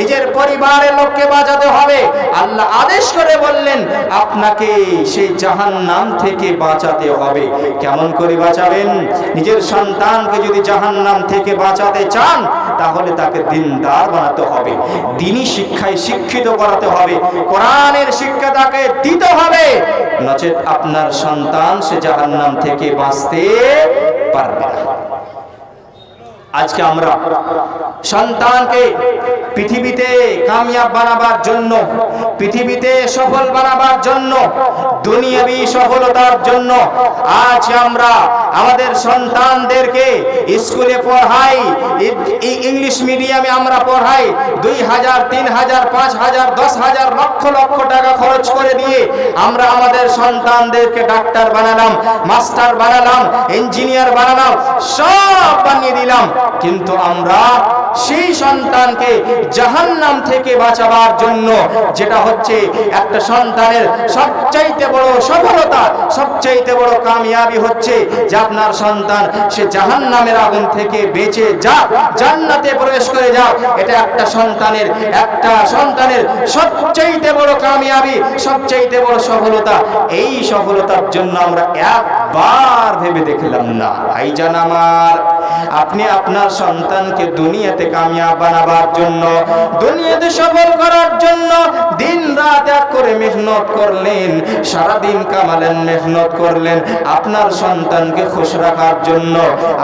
নিজের পরিবারের লোককে বাঁচাতে হবে। আল্লাহ আদেশ করে বললেন আপনাকে সেই জাহান্নাম থেকে বাঁচাতে হবে। কেমন করে বাঁচাবেন? নিজের সন্তানকে যদি জাহান্নাম থেকে বাঁচাতে চান তাহলে তাকে দিনদার বানাতে হবে, দ্বীনি শিক্ষায় শিক্ষিত করাতে হবে, কোরআনের শিক্ষা তাকে দিতে হবে, নচেত আপনার সন্তান সে জাহান্নাম থেকে বাঁচতে পারবে না। আজকে আমরা সন্তানকে পৃথিবীতে কামিয়াব বানাবার জন্য, পৃথিবীতে সফল বানাবার জন্য, দুনিয়াবি সফলতার জন্য আজ আমরা আমাদের সন্তানদেরকে স্কুলে পড়াই, ইংলিশ মিডিয়ামে আমরা পড়াই, 2000, 3000, 5000, 10,000, লক্ষ লক্ষ টাকা খরচ করে দিয়ে আমরা আমাদের সন্তানদেরকে ডাক্তার বানালাম, মাস্টার বানালাম, ইঞ্জিনিয়ার বানালাম, সব বানিয়ে দিলাম। কিন্তু আমরা সেই সন্তানকে জাহান্নাম থেকে বাঁচাবার জন্য, যেটা হচ্ছে একটা সন্তানের সবচাইতে বড় সফলতা, সবচাইতে বড় কামিয়াবি হচ্ছে যে আপনার সন্তান সে জাহান্নামের আগুন থেকে বেঁচে যাক, জান্নাতে প্রবেশ করে যাক। এটা একটা সন্তানের সবচাইতে বড় কামিয়াবি, সবচাইতে বড় সফলতা। এই সফলতার জন্য আমরা একবার ভেবে দেখলাম না। ভাইজান আমার, আপনি আপনার সন্তানকে দুনিয়াতে কামিয়াব বানাবার জন্য, দুনিয়াতে সফল করার জন্য দিন রাত এক করে মেহনত করলেন, সারাদিন কামালেন, মেহনত করলেন আপনার সন্তানকে খুশ রাখার জন্য,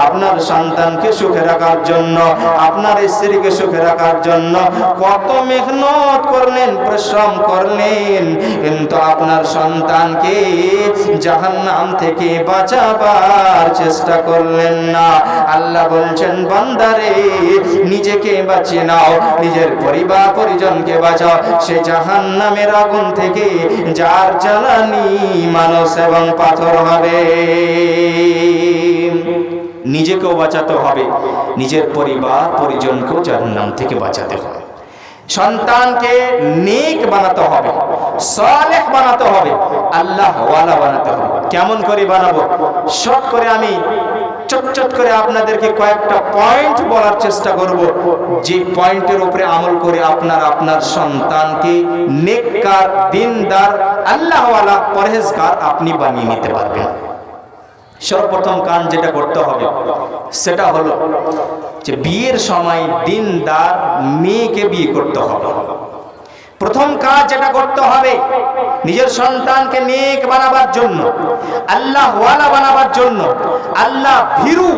আপনার সন্তানকে সুখে রাখার জন্য, আপনার স্ত্রীকে সুখে রাখার জন্য কত মেহনত করলেন, পরিশ্রম করলেন, কিন্তু আপনার সন্তানকে জাহান্নাম থেকে বাঁচাবার চেষ্টা করলেন না। আল্লাহ বলছেন বান্দারে নিজেকে বাঁচিয়ে নাও, নিজের পরিবার পরিজনকে বাঁচাও সে জাহান্নামের আগুন থেকে যার জ্বালানি মানুষ এবং পাথর হবে। নিজেকেও বাঁচাতে হবে, নিজের পরিবার পরিজনকেও জাহান্নাম থেকে বাঁচাতে হবে। সন্তানকে নেক বানাতে হবে, সালেহ বানাতে হবে, আল্লাহওয়ালা বানাতে হবে। কেমন করে বানাবো? শর্ট করে আমি চট করে আপনাদেরকে কয়েকটা পয়েন্ট বলার চেষ্টা করব, যে পয়েন্টের উপরে আমল করে আপনার সন্তানকে নেককার, দিনদার, আল্লাহওয়ালা, পরহেজগার আপনি বানিয়ে নিতে পারবেন। সর্বপ্রথম কাজ যেটা করতে হবে সেটা হলো যে বিয়ের সময় দিনদার মেয়েকে বিয়ে করতে হবে। প্রথম কাজ যেটা করতে হবে নিজের সন্তানকে নেক বানাবার জন্য, আল্লাহ ওয়ালা বানাবার জন্য, আল্লাহ ভীরু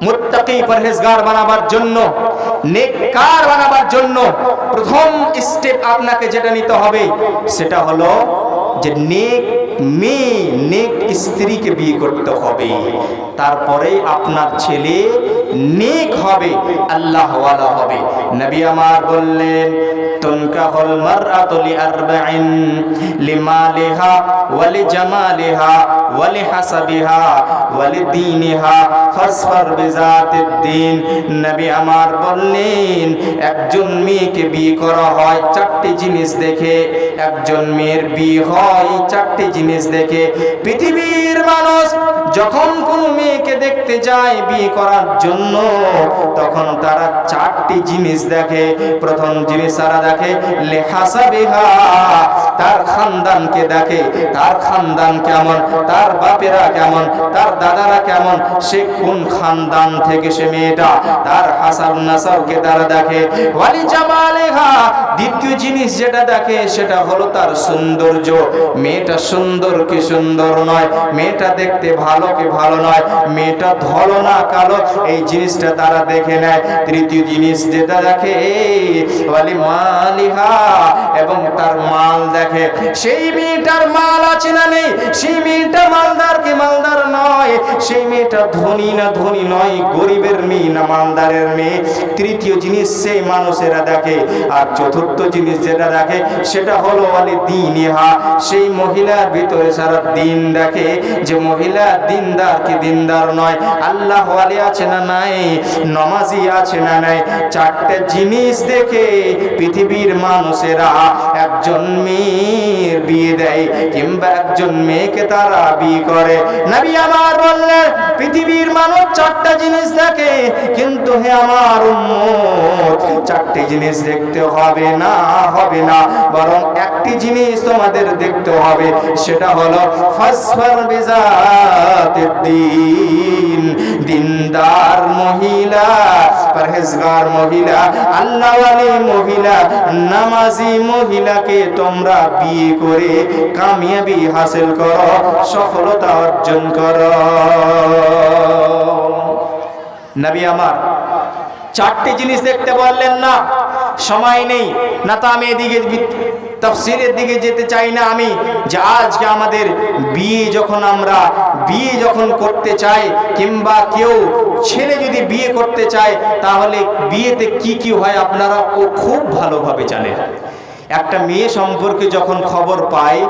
মুত্তাকি পরহেজগার বানাবার জন্য, নেককার বানাবার জন্য প্রথম স্টেপ আপনাকে যেটা নিতে হবে সেটা হলো যে নেক মেয়ে, নেক স্ত্রীকে বিয়ে করতে হবে। তারপরে আপনার ছেলে নেক হবে, আল্লাহ ওয়ালা হবে। নবী আমার বললেন তুনকাহুল মারআতু লিআরবাইন লিমালিহা ওয়া লিজামালিহা ওয়া লিহাসাবিহা ওয়া লিদীনিহা ফাসফার বিযাতিদ দ্বীন। নবী আমার বললেন একজন মেয়েকে বিয়ে করা হয় চারটি জিনিস দেখে, একজন মেয়ের বিয়ে হয় চারটি জিনিস দেখে। পৃথিবীর মানুষ যখন কোন মেয়েকে দেখতে যায় বিয়ে করার জন্য তখন তারা চারটি জিনিস দেখে। প্রথম জিনিস তারা দেখে লিহাসাবিহা, তার খানদানকে দেখে, তার খানদান কেমন, তার বাপেরা কেমন, তার দাদারা কেমন, সে কোন খানদান থেকে সে মেয়েটা, তার হাসাব নাসাবকে তারা দেখে। ওয়ালি জামালিহা, দ্বিতীয় জিনিস যেটা দেখে সেটা হলো তার সৌন্দর্য, মেয়েটা সুন্দর কি সুন্দর নয়, মেয়েটা দেখতে ভালো কি ভালো নয়, মেয়েটা ধলো না কালো, এই জিনিসটা তারা দেখে নেয়। তৃতীয় জিনিস যেটা দেখে ওয়ালি মালিহা, এবং তার মাল দেখে, সেই মেয়েটার মাল আছে না নেই, সেই মেয়েটা মালদার কি মালদার নয়, সেই মেয়েটা ধনী না ধনী নয়, গরিবের মেয়ে না মালদারের মেয়ে। তৃতীয় জিনিস সেই মানুষেরা দেখে। আর চতুর্থ জিনিস যেটা দেখে সেটা হলো ওয়ালি দীনিহা, সেই মহিলার ভিতরে সারা দিন দেখে যে মহিলা দিনদার কি দিনদার নয়, আল্লাহ ওয়ালি আছে না নাই, নামাজি আছে না নাই। চারটে জিনিস দেখে পৃথিবীর মানুষেরা একজন মেয়ের বিয়ে দেয় কিংবা একজন মেয়েকে তারা বিয়ে করে। নবী আমার বললেন পৃথিবীর মানুষ চারটা জিনিস দেখে, কিন্তু হে আমার উম্মত চারটি জিনিস দেখতে হবে না, হবে না, বরং একটি জিনিস তোমাদের দেখতে হবে, সেটা হলো ফাসফার বিযাতিদ দ্বীন, দিনদার মহিলা, পরহেজগার মহিলা, আল্লাহওয়ালি মহিলা, নামাজি মহিলাকে তোমরা বিয়ে করে কামিয়াবি হাসিল করো, সফলতা অর্জন করো। নবী আমার চারটি জিনিস দেখতে বললেন না, সময় নেই না, তা আমি এদিকে তাফসীরের দিকে যেতে চাই না আমি, যে আজকে আমাদের বিয়ে যখন করতে চাই কিংবা কেউ ছেলে যদি বিয়ে করতে চায় তাহলে বিয়েতে কি কি হয় আপনারা খুব ভালোভাবে জানেন। একটা মেয়ে সম্পর্কে যখন খবর পায়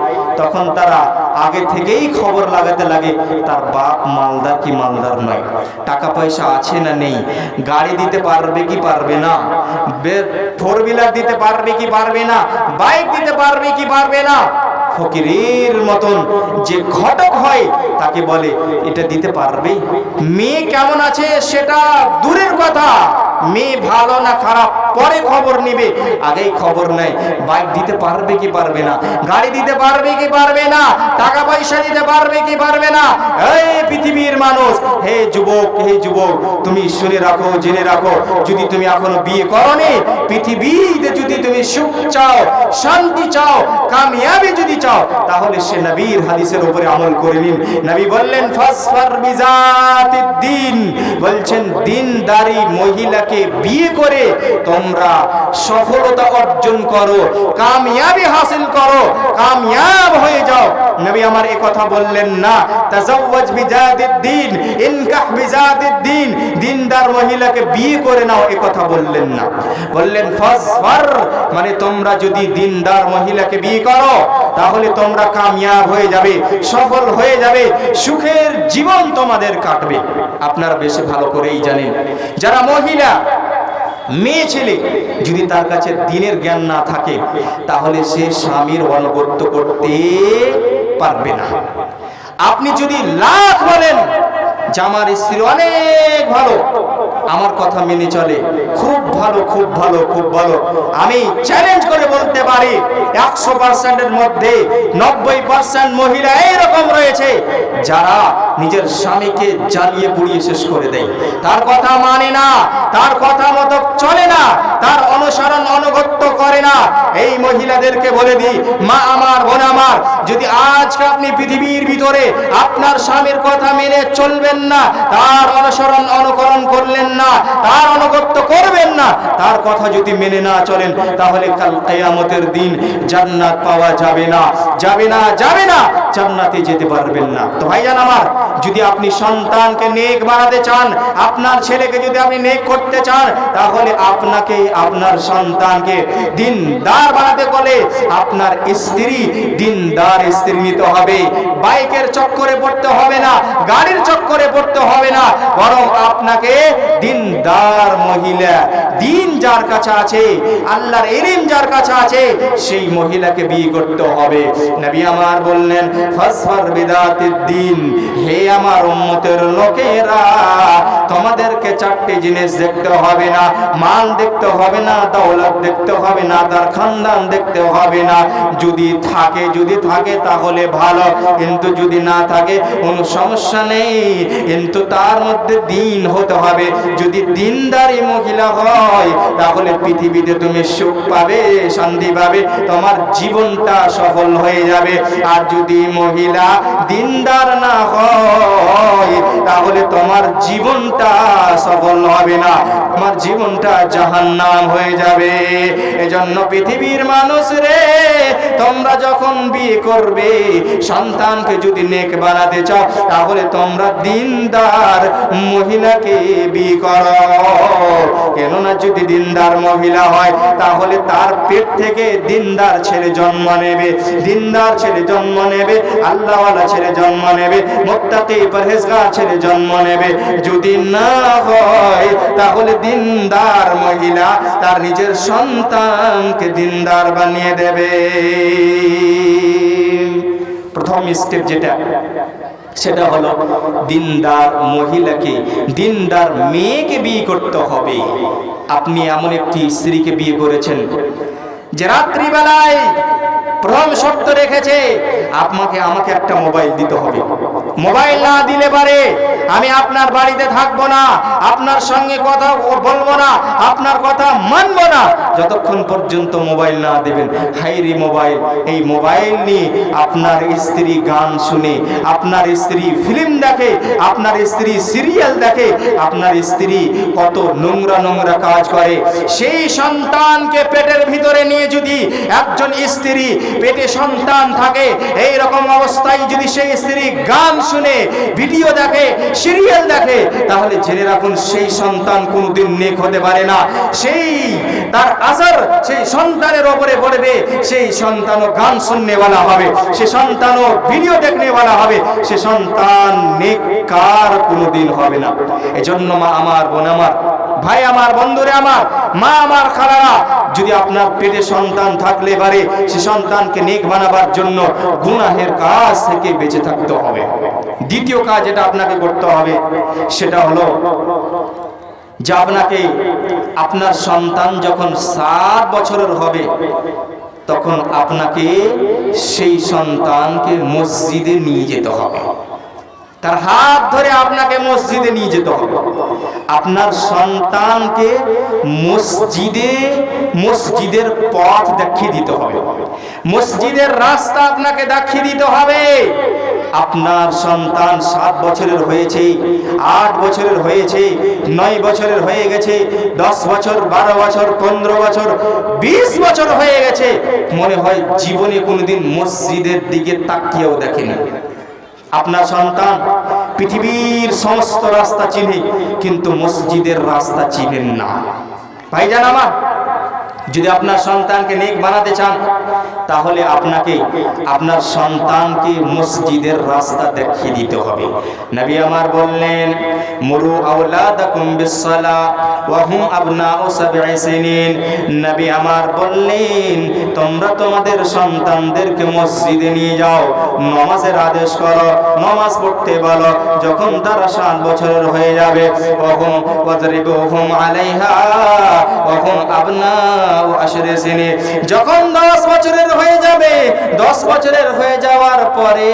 তখন তারা আগে থেকেই খবর লাগাতে লাগে তার বাপ মালদার কি মালদার নয়, টাকা পয়সা আছে না নেই, গাড়ি দিতে পারবে কি পারবে না, ফোর হুইলার দিতে পারবে কি পারবে না, বাইক দিতে পারবে কি পারবে না। ফকিরের মতন যে ঘটক হয় তাকে বলে এটা দিতে পারবে। মেয়ে কেমন আছে সেটা দূরের কথা, মেয়ে ভালো না খারাপ পরে খবর নিবে, আগেই খবর নেয় বাইক দিতে পারবে কি পারবে না, গাড়ি দিতে পারবে কি পারবে না, টাকা পয়সা দিতে পারবে কি পারবে না। এই পৃথিবীর মানুষ, হে যুবক, হে যুবক, তুমি শুনে রাখো, জেনে রাখো, যদি তুমি এখনো বিয়ে করোনি, পৃথিবীতে যদি তুমি সুখ চাও, শান্তি চাও, কামিয়াবি যদি চাও, তাহলে সে নবীর হাদিসের উপরে আমল করে নিন। নবী বললেন ফাসফার বিযাতিদ দ্বীন, বলছেন দিনদারি মহিলাকে বিয়ে করে তোমরা সফলতা অর্জন করো, কামিয়াবি হাসিল করো, কামিয়াব হয়ে যাও। নবী আমার এই কথা বললেন না তাজাওয়াজ বিযাতিদ দ্বীন, ইনকাহ বিযাতিদ দ্বীন, দিনদার মহিলাকে বিয়ে করে নাও, এই কথা বললেন না। বললেন ফাসফার, মানে তোমরা যদি দিনদার মহিলাকে বিয়ে করো তাহলে তোমরা কামিয়াব হয়ে যাবে, সফল হয়ে যাবে, সুখের জীবন তোমাদের কাটবে। আপনারা বেশি ভালো করেই জানেন যারা মহিলা মেয়ে ছেলে যদি তার কাছে দ্বীনের জ্ঞান না থাকে তাহলে সে স্বামীর অনুগত্য করতে পারবে না। আপনি যদি লাখ বলেন যে আমার স্ত্রী অনেক ভালো, আমার কথা মেনে চলে, খুব ভালো, খুব ভালো, খুব ভালো, আমি চ্যালেঞ্জ করে বলতে পারি 100% এর মধ্যে 90% মহিলা এইরকম রয়েছে যারা নিজের স্বামীকে জ্বালিয়ে পুড়িয়ে শেষ করে দেয়, তার কথা মানে না, তার কথা মতো চলে না, তার অনুসরণ অনুগত্য করে না। এই মহিলাদেরকে বলে দিই, মা আমার, বোন আমার, যদি আজকে আপনি পৃথিবীর ভিতরে আপনার স্বামীর কথা মেনে চলবেন না, তার অনুসরণ অনুকরণ করলেন না, তার অনুগত্য করবেন না, তার কথা যদি মেনে না চলেন, তাহলে কাল কিয়ামতের দিন জান্নাত পাওয়া যাবে না, যাবে না, যাবে না, জান্নাতে যেতে পারবেন না। তো ভাইজান আমার, যদি আপনি সন্তানকে নেক বানাতে চান, আপনার ছেলেকে যদি আপনি নেক করতে চান, তাহলে আপনাকে আপনার সন্তানকে দিনদার বানাতে গেলে আপনার স্ত্রী দিনদার স্ত্রী নিতে হবে। বাইকের চক্করে পড়তে হবে না, গাড়ির চক্করে পড়তে হবে না, বরং আপনাকে দিনদার মহিলা, দিন যার কাছে আছে, আল্লাহর ইলম যার কাছে আছে, সেই মহিলাকে বিয়ে করতে হবে। নবী আমার বললেন, ফাসফার বিদাতিদ দ্বীন, হে আমার উম্মতের লোকেরা, তোমাদেরকে চারটি জিনিস দেখতে হবে না, মাল দেখতে হবে না, দৌলত দেখতে হবে না, তার খানদান দেখতে হবে না। যদি থাকে তাহলে ভালো, কিন্তু যদি না থাকে কোনো সমস্যা নেই, কিন্তু তার মধ্যে দিন হতে হবে। যদি দিনদারি মহিলা হয়, তাহলে পৃথিবীতে তুমি সুখ পাবে, শান্তি পাবে, তোমার জীবনটা সফল হয়ে যাবে। আর যদি মহিলা দিনদার না হয়, তাহলে তোমার জীবনটা সফল হবে না, তোমার জীবনটা জাহান্নাম হয়ে যাবে। এজন্য পৃথিবীর মানুষ রে, তোমরা যখন বিয়ে করবে, সন্তানকে যদি নেক বানাতে চাও, তাহলে তোমরা দিনদার মহিলাকে বিয়ে করো। কেননা যদি দিনদার মহিলা হয়, তাহলে তার পেট থেকে দিনদার ছেলে জন্ম নেবে, দিনদার ছেলে জন্ম নেবে, আল্লাহওয়ালা ছেলে জন্ম নেবে, মুত্তাকি পরহেজগার ছেলে জন্ম নেবে। যদি না হয়, তাহলে দিনদার মহিলা তার নিজের সন্তানকে দিনদার বানিয়ে দেবে। প্রথম স্টেপ যেটা, সেটা হলো দিনদার মহিলাকে, দিনদার মেয়েকে বিয়ে করতে হবে। আপনি এমন একটি স্ত্রীকে বিয়ে করেছেন যে রাত্রিবেলায় প্রথম শর্ত রেখেছে, আমাকে একটা মোবাইল দিতে হবে, মোবাইল না দিলে পারে আমি আপনার বাড়িতে থাকবো না, আপনার সঙ্গে কথা বলবো না, আপনার কথা মানবো না, যতক্ষণ পর্যন্ত মোবাইল না দেবেন। হাইরি মোবাইল, এই মোবাইল নিয়ে আপনার স্ত্রী গান শুনে, আপনার স্ত্রী ফিল্ম দেখে, আপনার স্ত্রী সিরিয়াল দেখে, আপনার স্ত্রী কত নোংরা নোংরা কাজ করে। সেই সন্তানকে পেটের ভিতরে নিয়ে যদি একজন স্ত্রী, পেটে সন্তান থাকে, এই রকম অবস্থায় যদি সেই স্ত্রী গান শুনে, ভিডিও দেখে, সিরিয়াল দেখে, তাহলে জেনে রাখুন সেই সন্তান কোনোদিন নেক হতে পারে না। সেই তার আসর সেই সন্তানের উপরে পড়বে, সেই সন্তানও গান শুননেওয়ালা হবে, সে সন্তানও ভিডিও দেখনেওয়ালা হবে, সে সন্তান নেককার কোনোদিন হবে না। এজন্য মা আমার, বোন আমার, ভাই আমার, বন্ধুরে আমার, মা আমার, খালারা, যদি আপনার পেটে সন্তান থাকলে পারে, সে সন্তানকে নেক বানাবার জন্য গুনাহের কাজ থেকে বেঁচে থাকতে হবে। দ্বিতীয় কাজ যেটা আপনাকে করতে হবে, সেটা হলো যে আপনাকে আপনার সন্তান যখন 7 বছরের হবে, তখন আপনাকে সেই সন্তানকে মসজিদে নিয়ে যেতে হবে, তার হাত ধরে আপনাকে মসজিদে নিয়ে যেতে হবে। আপনার সন্তানকে মসজিদের পথ দেখিয়ে দিতে হবে, মসজিদের রাস্তা আপনাকে দেখিয়ে দিতে হবে। আপনার সন্তান 7 বছরের হয়েছে, 8 বছরের হয়েছে, 9 বছরের হয়ে গেছে, 10 বছর, 12 বছর, 15 বছর, 20 বছর হয়ে গেছে, মনে হয় জীবনে কোনোদিন মসজিদের দিকে তাকিয়েও দেখেনি। আপনার সন্তান পৃথিবীর সমস্ত রাস্তা চিনে, কিন্তু মসজিদের রাস্তা চিনেন না। ভাইজান আমার, যদি আপনার সন্তানকে নেক বানাতে চান, তাহলে আপনাকে আপনার সন্তানকে মসজিদের রাস্তা দেখিয়ে দিতে হবে। নবী আমার বললেন, মুরু আওলাদাকুম বিসসালাহ ওয়া হুম আবনাউ 7 সিনিন। নবী আমার বললেন, তোমরা তোমাদের সন্তানদেরকে মসজিদে নিয়ে যাও, নামাজের আদেশ করো, নামাজ পড়তে বলো। যখন তারা 7 বছরের হয়ে যাবে, ওহুম ওয়াজরিবুহুম আলাইহা ওয়া হুম আবনাউ 10 সিনিন। যখন 10 বছরের হয়ে বছরের হয়ে যাওয়ার পরে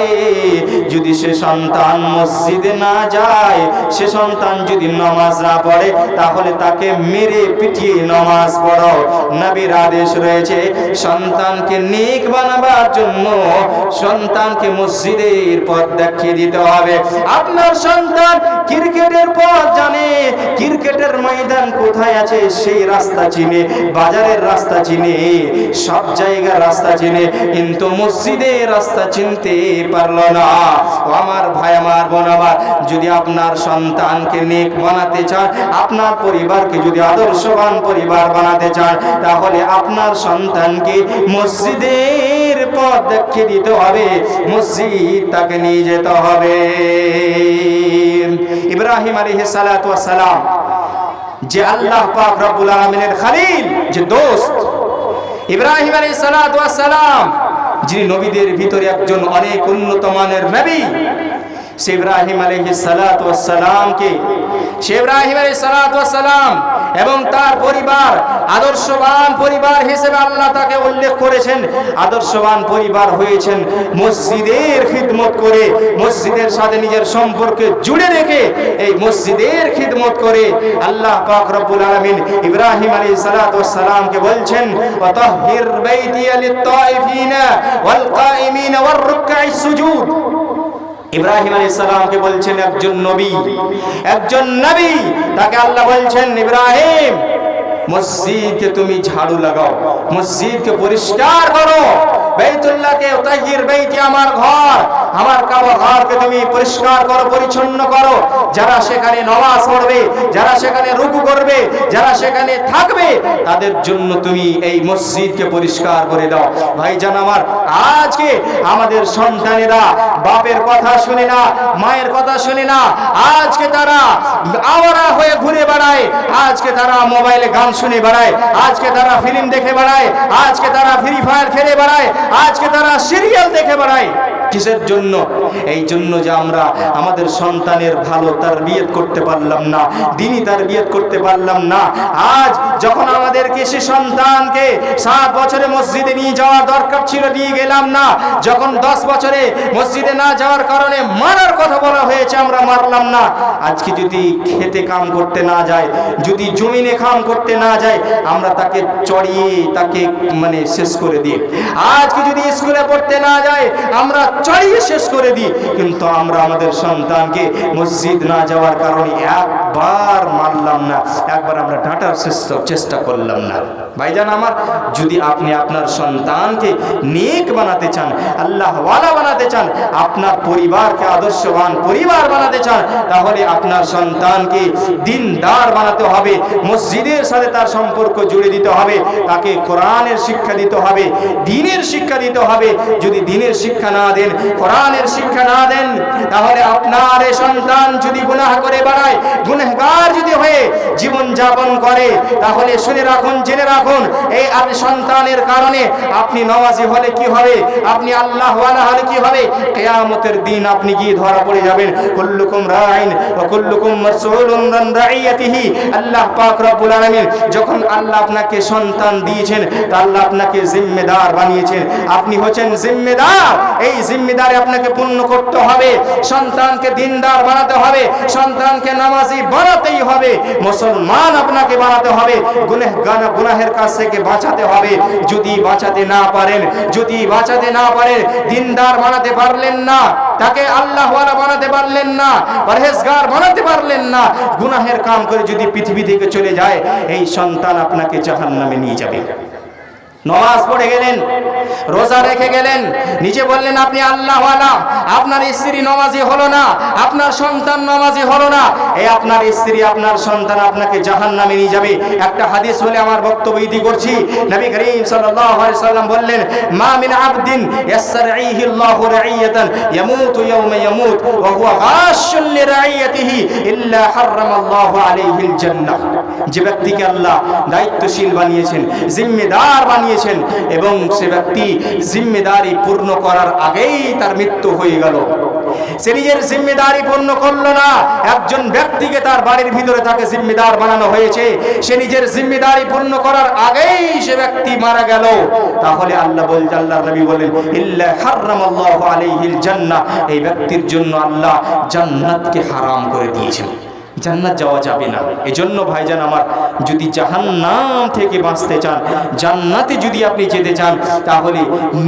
যদি সে সন্তান মসজিদে না যায়, সে সন্তান যদি নামাজ না পড়ে, তাহলে তাকে মেরে পিটিয়ে নামাজ পড়াও। নবীর আদেশ রয়েছে সন্তানকে নেক বানাবার জন্য সন্তানকে মসজিদের পথ দেখিয়ে দিতে হবে। আপনার সন্তান ক্রিকেটের পথ জানে, ক্রিকেটের ময়দান কোথায় আছে সেই রাস্তা চিনে, বাজারের রাস্তা চিনে, সব জায়গার রাস্তা চিনে, কিন্তু মসজিদের রাস্তা চিনতে পারলো না। আমার ভাই, আমার বোন, আমার যদি আপনার সন্তানকে নেক বানাতে চান, আপনার পরিবারকে যদি আদর্শবান পরিবার বানাতে চান, তাহলে আপনার সন্তানকে মসজিদের পথ দেখিয়ে দিতে হবে, মসজিদ তাকে নিয়ে যেতে হবে। ইব্রাহিম আলাইহিস সালাতু ওয়াস সালাম, যে আল্লাহ পাক রব্বুল আলামিনের খলিল, যে দোস্ত, ইব্রাহিম আলাইহিস সালাতু ওয়াস সালাম যিনি নবীদের ভিতরে একজন অনেক উন্নত মানের নবী, সে ইব্রাহিম আলাইহিস সালাতু ওয়াস সালামকে, সে ইব্রাহিম আলাইহিস সালাতু ওয়াস সালাম এবং তার পরিবার আদর্শবান পরিবার হিসেবে আল্লাহ তাকে উল্লেখ করেছেন। আদর্শবান পরিবার হয়েছেন মসজিদের খিদমত করে, মসজিদের সাথে নিজের সম্পর্কে জুড়ে রেখে এই মসজিদের খিদমত করে আল্লাহ পাক রব্বুল আলামিন ইব্রাহিম আলাইহিস সালাতু ওয়াস সালামকে বলছেন, ওয়াতাহহির বাইতিয়া লিত-তাইফিনা ওয়াল কাইমিনা ওয়ার রুকআইস সুজুদ। ইব্রাহিম আলাইহিস সালামকে বলছেন একজন নবী, একজন নবী, তাকে আল্লাহ বলছেন ইব্রাহিম মসজিদকে তুমি ঝাড়ু লাগাও, মসজিদকে পরিষ্কার করো, বাইতুল্লাহকে তাহির বাইতি আমার ঘর, আমার কাবা ঘরকে তুমি পরিষ্কার করো, পরিচ্ছন্ন করো। যারা সেখানে নামাজ পড়বে, যারা সেখানে রুকু করবে, যারা সেখানে থাকবে, তাদের জন্য তুমি এই মসজিদকে পরিষ্কার করে দাও। ভাইজান আমার, আজকে আমাদের সন্তানেরা বাপের কথা শুনে না, মায়ের কথা শুনে না, আজকে তারা আওয়ারা হয়ে ঘুরে বেড়ায়, আজকে তারা মোবাইলে গান শুনে বেড়ায়, আজকে তারা ফিল্ম দেখে বেড়ায়, আজকে তারা ফ্রি ফায়ার খেলে বেড়ায়, আজকে তারা সিরিয়াল দেখে বেড়ায়। কিসের জন্য? এই জন্য যে আমরা আমাদের সন্তানের ভালো তারবিয়ত করতে পারলাম না, দ্বীনি তারবিয়ত করতে পারলাম না। আজ যখন আমাদেরকে সে সন্তানকে 7 বছরে মসজিদে নিয়ে যাওয়ার দরকার ছিল, নিয়ে গেলাম না। যখন 10 বছরে মসজিদে না যাওয়ার কারণে মারার কথা বলা হয়েছে, আমরা মারলাম না। আজকে যদি খেতে কাম করতে না যায়, যদি জমিনে কাম করতে না যায়, আমরা তাকে চড়িয়ে তাকে শেষ করে দিই। আজকে যদি স্কুলে পড়তে না যায়, আমরা চড়িয়ে শেষ করে দিই। কিন্তু আমরা আমাদের সন্তানকে মসজিদ না যাওয়ার কারণে একবার মারলাম না, একবার আমরা ডাঁটার চেষ্টা করলাম না। ভাইজান আমার, যদি আপনি আপনার সন্তানকে নেক বানাতে চান, আল্লাহওয়ালা বানাতে চান, আপনার পরিবারকে আদর্শবান পরিবার বানাতে চান, তাহলে আপনার সন্তানকে দিনদার বানাতে হবে, মসজিদের সাথে তার সম্পর্ক জুড়ে দিতে হবে, তাকে কোরআনের শিক্ষা দিতে হবে, দ্বীনের শিক্ষা দিতে হবে। যদি দ্বীনের শিক্ষা না দেন, কোরআনের শিক্ষা না দেন, তাহলে আপনার এই সন্তান যদি গুনাহ করে বেড়ায়, গুনাহগার যদি হয়ে জীবন যাপন করে, তাহলে শুনে রাখুন, জেনে রাখুন, এই সন্তানের কারণে আপনি নামাজি হলে কি হবে, আপনি আল্লাহওয়ালা হলে কি হবে, কিয়ামতের দিন আপনি গিয়ে ধরা পড়ে যাবেন। কুল্লুকুম রাইন ওয়া কুল্লুকুম মাসউলুন আন রাইয়াতিহি। আল্লাহ পাক রব্বুল আলামিন যখন আল্লাহ আপনাকে সন্তান দিয়েছেন, তা আল্লাহ আপনাকে জিম্মেদার বানিয়েছেন, আপনি হচ্ছেন জিম্মেদার। এই জিম্মেদারি আপনাকে পূর্ণ করতে হবে, সন্তানকে দিনদার বানাতে হবে, সন্তানকে নামাজি বানাতেই হবে, মুসলমান আপনাকে বানাতে হবে, গুনাহের কাছ থেকে বাঁচাতে হবে। যদি বাঁচাতে না পারেন, যদি বাঁচাতে না পারেন, দিনদার বানাতে পারলেন না, তাকে আল্লাহওয়ালা বানাতে পারলেন না, পরহেজগার বানাতে পারলেন না, গুনাহের কাম করে যদি পৃথিবী থেকে চলে যায়, এই সন্তান আপনাকে জাহান্নামে নিয়ে যাবে। নামাজ পড়ে গেলেন, রোজা রেখে গেলেন, নিচে বললেন আপনি আল্লাহওয়ালা, আপনার স্ত্রী নামাজি হলো না, আপনার সন্তান নামাজি হলো না, এই আপনার স্ত্রী আপনার সন্তান আপনাকে জাহান্নামে নিয়ে যাবে। একটা হাদিস বলে আমার বক্তব্য ইতি করছি। নবী করিম সাল্লাল্লাহু আলাইহি সাল্লাম বললেন, মা মিন আবদিন ইয়াসরাইহি আল্লাহু রাইয়াতান ইয়ামুতু ইয়াওমা ইয়ামুত ওয়া হুয়া গাশুন লিরাইয়াতিহি ইল্লা হারামাল্লাহু আলাইহিল জান্নাহ। যে ব্যক্তিকে আল্লাহ দায়িত্বশীল বানিয়েছেন, জিম্মেদার বানিয়েছেন, এবং সে ব্যক্তি জিম্মেদারি পূর্ণ করার আগেই তার মৃত্যু হয়ে গেল, সে নিজের জিম্মেদারি পূর্ণ করলো না। একজন ব্যক্তিকে তার বাড়ির ভিতরে তাকে জিম্মেদার বানানো হয়েছে, সে নিজের জিম্মেদারি পূর্ণ করার আগেই সে ব্যক্তি মারা গেল, তাহলে আল্লাহর নবী বলেন ইল্লা হারামাল্লাহু আলাইহিল জান্নাহ, এই ব্যক্তির জন্য আল্লাহ জান্নাতকে হারাম করে দিয়েছেন, জান্নাত যাওয়া যাবে না। এজন্য ভাইজান আমার, যদি জাহান্নাম থেকে বাঁচতে চান, জান্নাতে যদি আপনি যেতে চান, তাহলে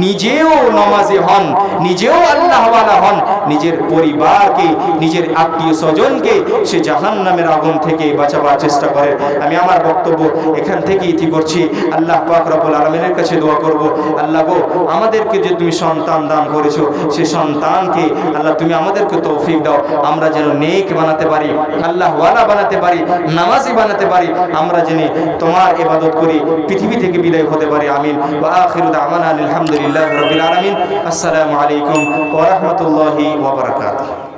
নিজেও নামাজি হন, নিজেও আল্লাহওয়ালা হন, নিজের পরিবারকে, নিজের আত্মীয় স্বজনকে সে জাহান্নামের আগুন থেকে বাঁচাবার চেষ্টা করে। আমি আমার বক্তব্য এখান থেকে ইতি করছি। আল্লাহ পাক রব্বুল আলামিনের কাছে দোয়া করব, আল্লাহ গো, আমাদেরকে যে তুমি সন্তান দান করেছো, সে সন্তানকে আল্লাহ তুমি আমাদেরকে তৌফিক দাও, আমরা যেন নেক বানাতে পারি, আল্লাহওয়ালা বানাতে পারি, নামাজি বানাতে পারি, আমরা জেনে তোমার ইবাদত করি, পৃথিবী থেকে বিদায় হতে পারি। আমিন। ওয়া আখিরু দাওয়ানা আলহামদুলিল্লাহি রাব্বিল আলামিন। আসসালামু আলাইকুম ওয়া রাহমাতুল্লাহি ওয়া বারাকাতুহু।